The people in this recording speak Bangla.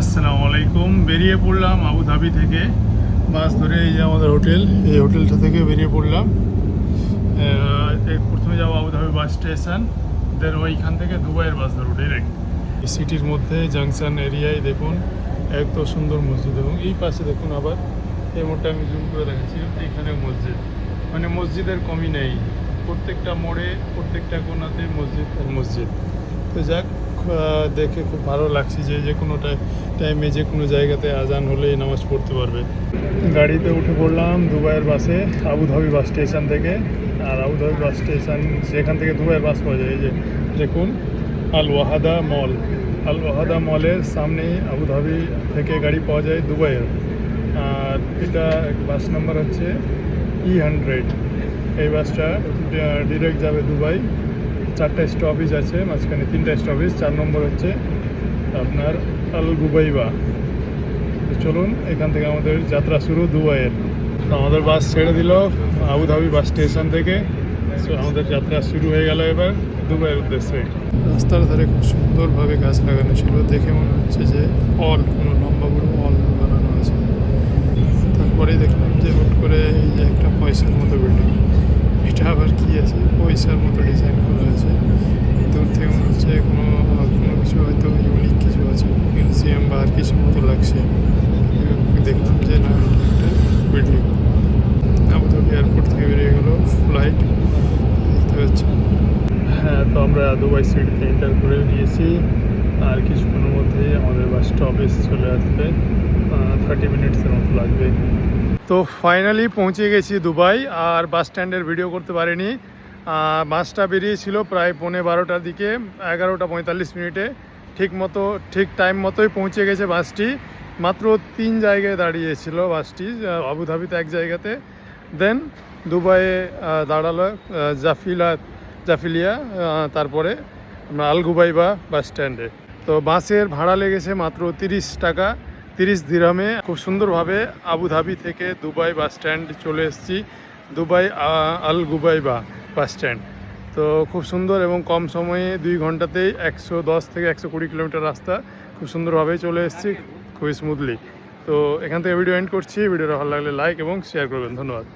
আসসালামু আলাইকুম। বেরিয়ে পড়লাম আবুধাবি থেকে বাস ধরে। এই যে আমাদের হোটেল, এই হোটেলটা থেকে বেরিয়ে পড়লাম। প্রথমে যাবো আবুধাবি বাস স্টেশন, দেন ওইখান থেকে দুবাইয়ের বাস ধরবো ডিরেক্ট। সিটির মধ্যে জাংশন এরিয়ায় দেখুন এত সুন্দর মসজিদ, এবং এই পাশে দেখুন আবার এই মোড়টা আমি জুম করে দেখাচ্ছি, এইখানে মসজিদ, মানে মসজিদের কমই নেই। প্রত্যেকটা মোড়ে প্রত্যেকটা কোণাতে মসজিদ আর মসজিদ। তো যাক, দেখে খুব ভালো লাগছে যে যে কোনো টাইমে যে কোনো জায়গাতে আজান হলেই নামাজ পড়তে পারবে। গাড়িতে উঠে পড়লাম দুবাইয়ের বাসে আবুধাবি বাস স্টেশন থেকে। আর আবুধাবি বাস স্টেশন, সেখান থেকে দুবাইয়ের বাস পাওয়া যায়। এই যে দেখুন আল ওয়াহাদা মল, আল ওয়াহাদা মলের সামনেই আবুধাবি থেকে গাড়ি পাওয়া যায় দুবাইয়ের। আর এটা বাস নাম্বার হচ্ছে E100। এই বাসটা ডিরেক্ট যাবে দুবাই। 4টা স্টপেজ আছে, মাঝখানে 3টা স্টপেজ। 4 নম্বর হচ্ছে আপনার আল গুবাইবা। তো চলুন, এখান থেকে আমাদের যাত্রা শুরু দুবাইয়ের। আমাদের বাস ছেড়ে দিল আবুধাবি বাস স্টেশন থেকে। সো আমাদের যাত্রা শুরু হয়ে গেল এবার দুবাইয়ের উদ্দেশ্যে। রাস্তার ধারে খুব সুন্দরভাবে গাছ লাগানো ছিল, দেখে মনে হচ্ছে যে কোনো লম্বা বড় হল বানানো আছে। তারপরেই দেখলাম যে হুট করে এই যে একটা পয়সার মতো বিল্ডিং, এটা আবার কি আছে, পয়সার মতো ডিজাইন করা আছে। দূর থেকে মনে হচ্ছে কোনো কিছু হয়তো ইউনিক কিছু আছে, মিউজিয়াম বা আর কিছু মতো লাগছে। দেখলাম যে না, এটা একটা বিল্ডিং। আবুধাবি এয়ারপোর্ট থেকে বেরিয়ে গেল ফ্লাইট, দেখতে পাচ্ছেন। হ্যাঁ, তো আমরা দুবাই সিটিতে এন্টার করে নিয়েছি। আর কিছুক্ষণের মধ্যেই আমাদের বাস স্টপেজ চলে আসবে, 30 মিনিটসের মতো লাগবে। তো ফাইনালি পৌঁছে গেছি দুবাই। আর বাস স্ট্যান্ডের ভিডিও করতে পারিনি। বাসটা বেরিয়েছিল প্রায় 12:15টার দিকে, 11:45 ঠিক টাইম মতোই পৌঁছে গেছে বাসটি। মাত্র 3 জায়গায় দাঁড়িয়েছিল বাসটি, আবুধাবিতে এক জায়গাতে, দেন দুবাইয়ে দাঁড়ালো জাফিলিয়া, তারপরে আমরা আল গুবাইবা বাস স্ট্যান্ডে। তো বাসের ভাড়া লেগেছে মাত্র 30 টাকা, 30 দিরহামে। খুব সুন্দরভাবে আবুধাবি থেকে দুবাই বাস স্ট্যান্ড চলে এসেছি, দুবাই আল গুবাইবা বাস স্ট্যান্ড। তো খুব সুন্দর এবং কম সময়ে 2 ঘন্টাতেই 110 থেকে 120 কিলোমিটার রাস্তা খুব সুন্দরভাবে চলে এসেছি, খুবই স্মুথলি। তো এখান থেকে ভিডিও এন্ড করছি। ভিডিওটা ভালো লাগলে লাইক এবং শেয়ার করবেন। ধন্যবাদ।